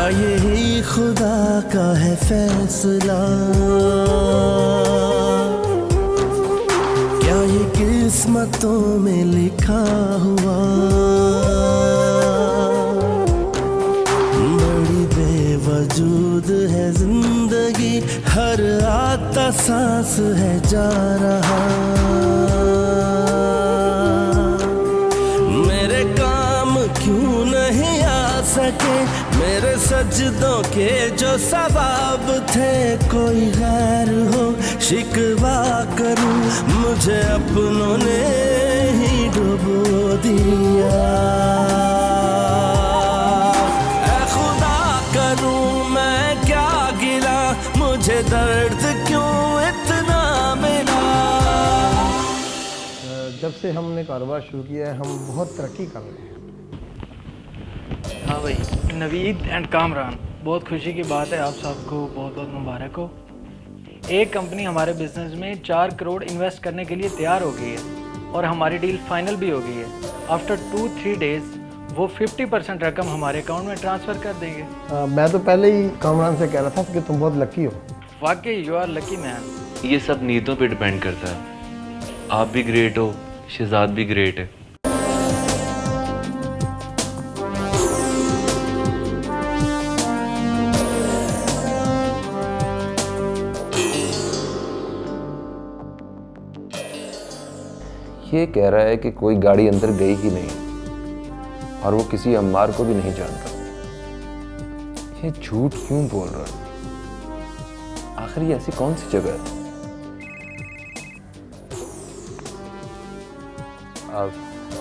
क्या यही खुदा का है फैसला, क्या ये किस्मतों में लिखा हुआ। बड़ी बेवजूद है जिंदगी, हर आता सांस है जा रहा। मेरे काम क्यों नहीं आ सके, मेरे सजदों के जो सवाब थे। कोई गैर हो शिकवा करूं, मुझे अपनों ने ही डुबो दिया। ऐ खुदा करूं मैं क्या गिला, मुझे दर्द क्यों इतना मिला। जब से हमने कारोबार शुरू किया है हम बहुत तरक्की कर रहे हैं। हाँ भाई, नवीद एंड कामरान, बहुत खुशी की बात है, आप सबको बहुत बहुत मुबारक हो। एक कंपनी हमारे बिजनेस में 4 करोड़ इन्वेस्ट करने के लिए तैयार हो गई है और हमारी डील फाइनल भी हो गई है। आफ्टर 2-3 डेज वो 50% रकम हमारे अकाउंट में ट्रांसफ़र कर देंगे। मैं तो पहले ही कामरान से कह रहा था कि तुम बहुत लकी हो। वाकई यू आर लकी मैन। ये सब नीयतों पे डिपेंड करता है। आप भी ग्रेट हो, शहजाद भी ग्रेट है। ये कह रहा है कि कोई गाड़ी अंदर गई ही नहीं और वो किसी अम्मार को भी नहीं जानता। ये झूठ क्यों बोल रहा है? आखिर ये ऐसी कौन सी जगह है?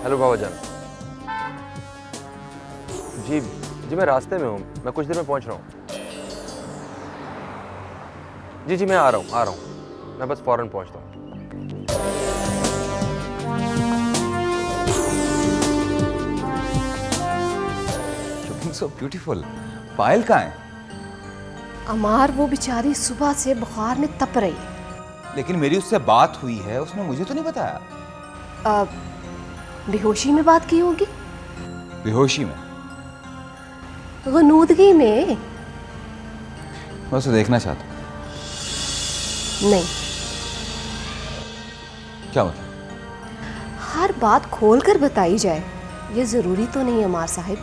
हेलो बाबा जान। जी मैं रास्ते में हूँ, मैं कुछ देर में पहुँच रहा हूँ। जी मैं आ रहा हूँ, मैं बस फौरन पहुँचता हूँ। So beautiful. पायल कहाँ है? अमार वो बेचारी सुबह से बुखार में तप रही है। लेकिन मेरी उससे बात हुई है, उसने मुझे तो नहीं बताया। बेहोशी में बात की होगी। बेहोशी में? गनूदगी में। मैं उसे देखना चाहता हूँ। नहीं। क्या मतलब? हर बात खोल कर बताई जाए ये जरूरी तो नहीं है अमार साहिब।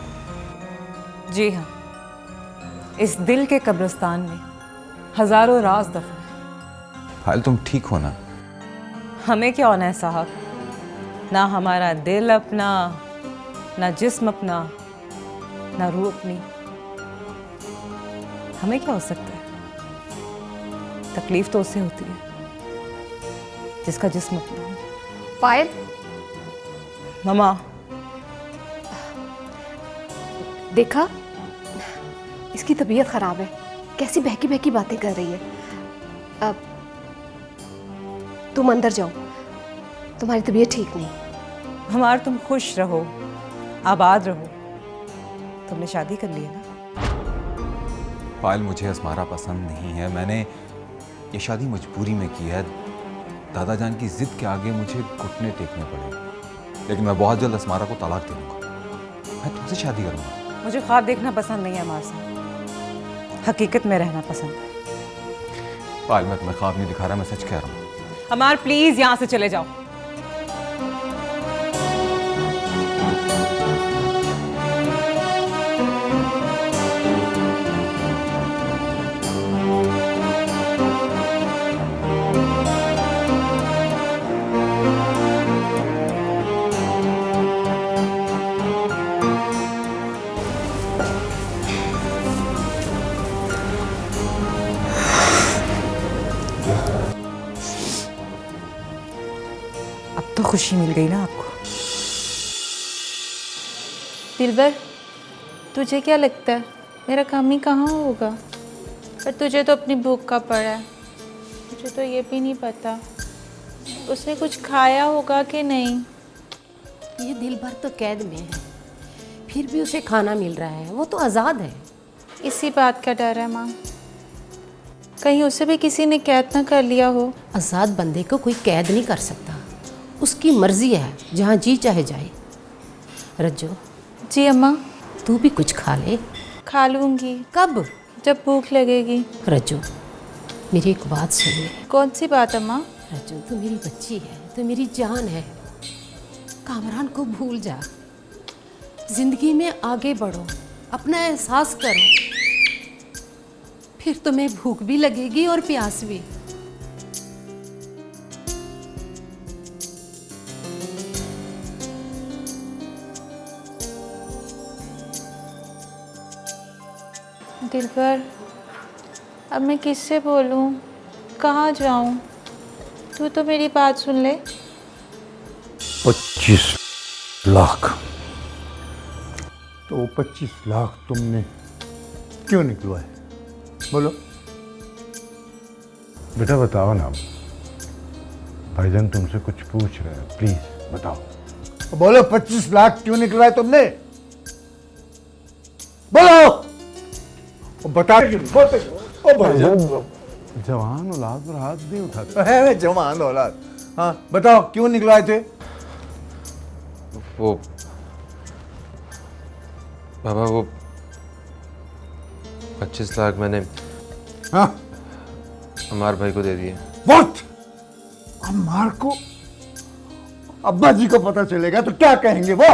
जी हाँ, इस दिल के कब्रिस्तान में हजारों राज दफन हैं। पायल तुम ठीक हो ना? हमें क्या होना है साहब, ना हमारा दिल अपना, ना जिस्म अपना, ना रूह अपनी। हमें क्या हो सकता है? तकलीफ तो उससे होती है जिसका जिस्म अपना हो। पायल, ममा देखा इसकी तबीयत खराब है, कैसी बहकी बहकी बातें कर रही है। अब तुम अंदर जाओ, तुम्हारी तबीयत ठीक नहीं। हमार तुम खुश रहो, आबाद रहो। तुमने शादी कर ली है ना? पायल मुझे असमारा पसंद नहीं है। मैंने ये शादी मजबूरी में की है। दादा जान की जिद के आगे मुझे घुटने टेकने पड़े। लेकिन मैं बहुत जल्द असमारा को तलाक दे दूंगा। मैं तुमसे शादी करूंगा। मुझे ख्वाब देखना पसंद नहीं है हमारे साथ, हकीकत में रहना पसंद है। पायल मैं तुम्हें ख्वाब नहीं दिखा रहा, मैं सच कह रहा हूँ। हमार प्लीज यहाँ से चले जाओ। अब तो खुशी मिल गई ना आपको। दिलबर, तुझे क्या लगता है मेरा काम ही कहाँ होगा? पर तुझे तो अपनी भूख का पड़ा है। मुझे तो ये भी नहीं पता उसने कुछ खाया होगा कि नहीं। ये दिलबर तो कैद में है, फिर भी उसे खाना मिल रहा है, वो तो आज़ाद है। इसी बात का डर है माँ, कहीं उसे भी किसी ने कैद ना कर लिया हो। आज़ाद बंदे को कोई कैद नहीं कर सकता, उसकी मर्जी है, जहाँ जी चाहे जाए। रज्जो। जी अम्मा। तू भी कुछ खा ले। खा लूँगी कब? जब भूख लगेगी। रज्जू, मेरी एक बात सुन ले। कौन सी बात अम्मा? रज्जू, तू मेरी बच्ची है, तू मेरी जान है। कामरान को भूल जा, जिंदगी में आगे बढ़ो, अपना एहसास करो, फिर तुम्हें भूख भी लगेगी और प्यास भी। दिलबर, अब मैं किससे बोलूं, कहाँ जाऊं? तू तो मेरी बात सुन ले। 25 लाख। तो 25 लाख तुमने क्यों निकलवाए? बोलो। बेटा बताओ ना, भाईजान तुमसे कुछ पूछ रहे हैं, प्लीज बताओ। बोलो 25 लाख क्यों निकलवाए तुमने? बोलो। बता। ओ भाईजान, जवान औलाद पर हाथ नहीं उठाते। है जवान औलाद। हाँ बताओ क्यों निकलवाए थे? वो बाबा, वो 25 लाख मैंने हाँ अमार भाई को दे दिए। What? अम्मार को? अब्बा जी को पता चलेगा तो क्या कहेंगे वो?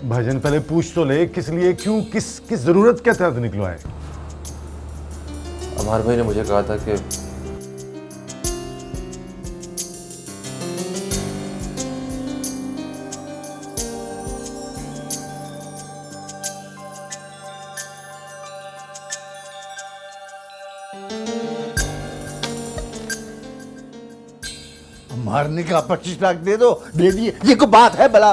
भाईजान पहले पूछ तो ले, किस लिए, क्यों, किस जरूरत के तहत निकलवाए? अमार भाई ने मुझे कहा था कि मारने का 25 लाख दे दो, दे दिए। ये कोई बात है भला?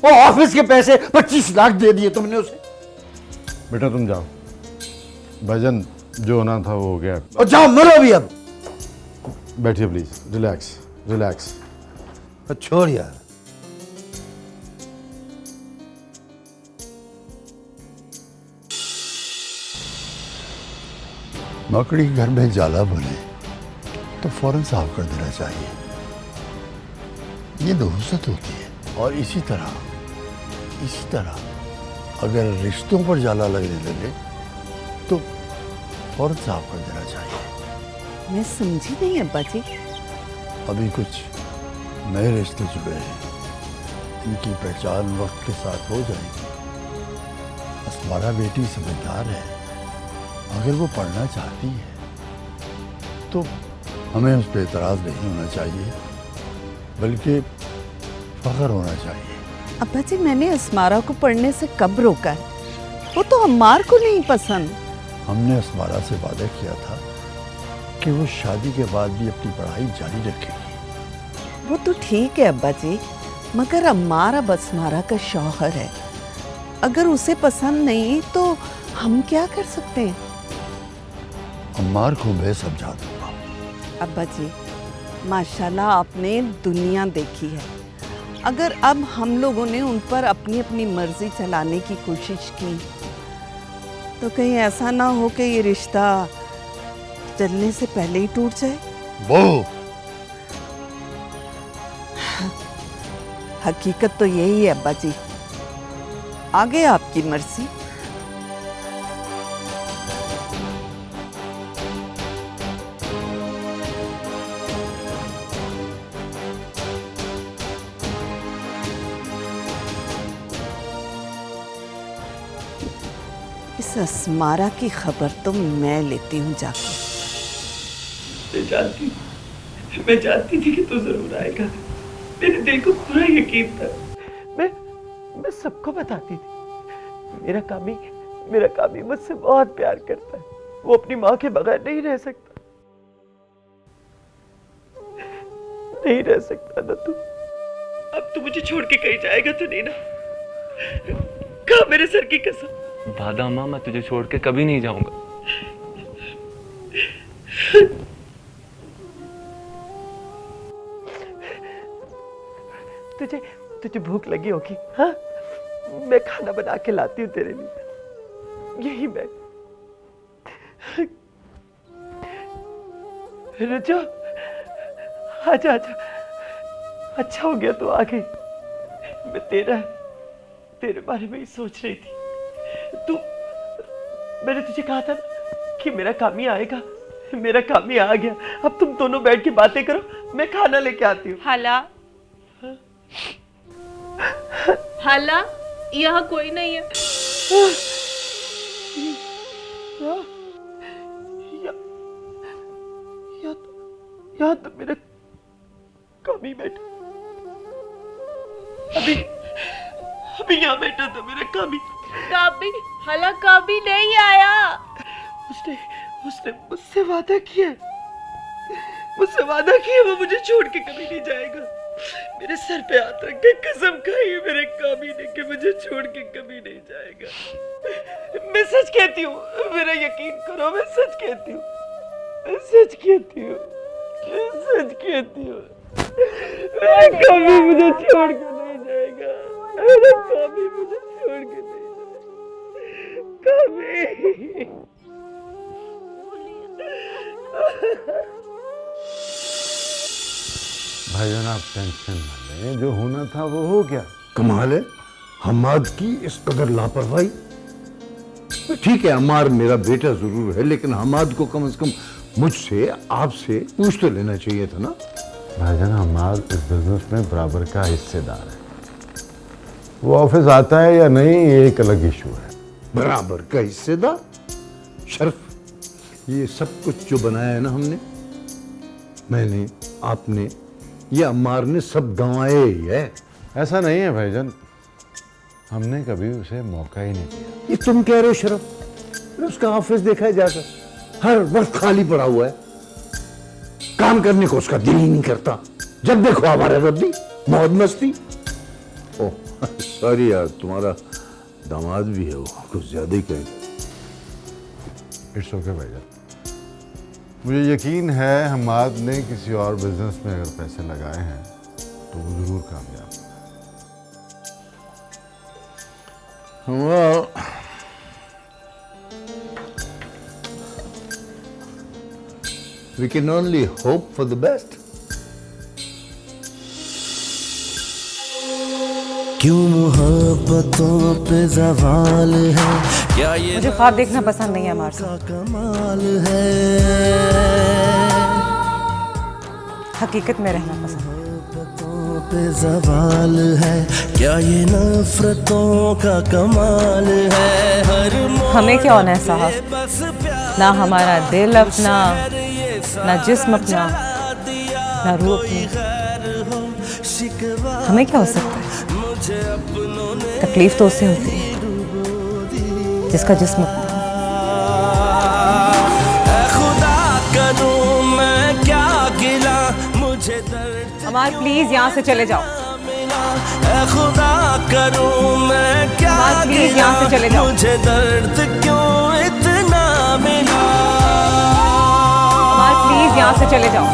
वो ऑफिस के पैसे 25 लाख दे दिए तुमने उसे। बेटा तुम जाओ, भाईजान जो होना था वो हो गया। और जाओ मरो भी अब। बैठिए प्लीज, रिलैक्स रिलैक्स। छोड़ यार। मकड़ी घर में जाला बने तो फौरन साफ कर देना चाहिए, ये नहुसत होती है। और इसी तरह अगर रिश्तों पर जाला लगने लगे तो फौरन साफ कर देना चाहिए। मैं समझी नहीं अब्बा जी। अभी कुछ नए रिश्ते जुड़े हैं, इनकी पहचान वक्त के साथ हो जाएगी। अस्मारा बेटी समझदार है, अगर वो पढ़ना चाहती है तो हमें उस पर एतराज़ नहीं होना चाहिए, बल्कि फख्र होना चाहिए। अब्बा जी, मैंने अस्मारा को पढ़ने से कब रोका है? वो तो अम्मार को नहीं पसंद। हमने अस्मारा से वादा किया था कि वो शादी के बाद भी अपनी पढ़ाई जारी रखेगी। वो तो ठीक है अब्बा जी, मगर अम्मार अब अस्मारा का शौहर है, अगर उसे पसंद नहीं तो हम क्या कर सकते हैं? अम्मार को मैं समझा दूंगा। अब्बा जी, माशाल्लाह आपने दुनिया देखी है। अगर अब हम लोगों ने उन पर अपनी अपनी मर्जी चलाने की कोशिश की तो कहीं ऐसा ना हो कि ये रिश्ता चलने से पहले ही टूट जाए। वो हकीकत तो यही है अब्बा जी, आगे आपकी मर्जी। इस अस्मारा की खबर तो मैं लेती हूँ जाके। मैं जानती थी कि तू जरूर आएगा। मेरे दिल को पूरा यकीन था। मैं सबको बताती थी। मेरा कामी मुझसे बहुत प्यार करता है। वो अपनी माँ के बगैर नहीं रह सकता। नहीं रह सकता ना तू। अब तू मुझे छोड़ के कहीं जाएगा तो नहीं ना? कहा मेरे सर की कसम। वादा माँ, मैं तुझे छोड़ के कभी नहीं जाऊंगा। तुझे भूख लगी होगी, हाँ? मैं खाना बना के लाती हूँ तेरे लिए। यही मैं। रुचो, आजा आजा। अच्छा हो गया तू आ गई। मैं तेरे बारे में ही सोच रही थी। मैंने तुझे कहा था कि मेरा कामी आएगा। मेरा कामी आ गया। अब तुम दोनों बैठ के बातें करो, मैं खाना लेके आती हूँ। हाला, हाला, यहाँ कोई नहीं है। यहाँ तो मेरा कामी बैठा। अभी यहाँ बैठा था मेरा कामी। काबी, हाला काबी नहीं आया। उसने मुझसे वादा किया, वो मुझे छोड़ के कभी नहीं जाएगा। मेरे सर पे हाथ रख के कसम खाई है मेरे कामी ने कि मुझे छोड़ के कभी नहीं जाएगा। मैं सच कहती हूँ, मेरा यकीन करो, मैं सच कहती हूँ, मेरा कामी मुझे छोड़ के नहीं जाएगा। मेरा कामी मुझे छोड़ के नहीं जाएगा। कामी। भाईजान आप टेंशन न लें, जो होना था वो हो गया। कमाल है हमाद की इस कदर लापरवाही। ठीक है अम्मार मेरा बेटा जरूर है, लेकिन हमाद को कम से कम मुझसे आपसे पूछ तो लेना चाहिए था ना। भाईजान हमाद इस बिजनेस में बराबर का हिस्सेदार है। वो ऑफिस आता है या नहीं ये एक अलग इशू है। बराबर का हिस्सेदार? शर्फ, ये सब कुछ जो बनाया है ना हमने, मैंने, आपने, ये अम्मार ने सब गंवाए ही है। ऐसा नहीं है भाईजान, हमने कभी उसे मौका ही नहीं दिया। ये तुम कह रहे हो शर्फ? उसका ऑफिस देखा है जाकर, हर वक्त खाली पड़ा हुआ है। काम करने को उसका दिल ही नहीं करता। जब देखो हमारे रद्दी, मौज मस्ती। ओह सॉरी यार, तुम्हारा दामाद भी है, वो कुछ ज्यादा ही कहे। इट्स ओके भाईजान, मुझे यकीन है हमाद ने किसी और बिजनेस में अगर पैसे लगाए हैं तो वो जरूर कामयाब होगा। We can only hope for the best. क्यों मोहब्बतों पे ज़वाल है, क्या ये मुझे ख्वाब देखना पसंद नहीं है अम्मार साहब। कमाल है, हकीकत में रहना पसंद है। मोहब्बतों पे ज़वाल है, क्या ये नफरतों का कमाल है। हर हमें क्या होना है साहब, ना हमारा दिल अपना, ना जिस्म अपना, ना रूह अपनी। हमें क्या हो सकता है? तकलीफ तो उससे होती है जिसका जिस्म अपना। खुदा करूं मैं क्या गिला, मुझे दर्द अमार प्लीज यहाँ से चले जाओ। खुदा करूं मैं क्या अमार प्लीज यहाँ से चले जाओ। मुझे दर्द क्यों इतना मिला। अमार प्लीज यहाँ से चले जाओ।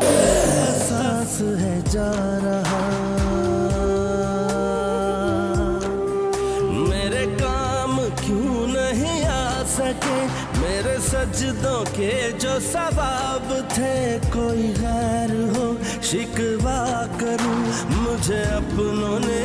एहसास है जा रहा, मेरे काम क्यों नहीं आ सके, मेरे सजदों के जो सवाब थे। कोई गैर हो शिकवा करूं, मुझे अपनों ने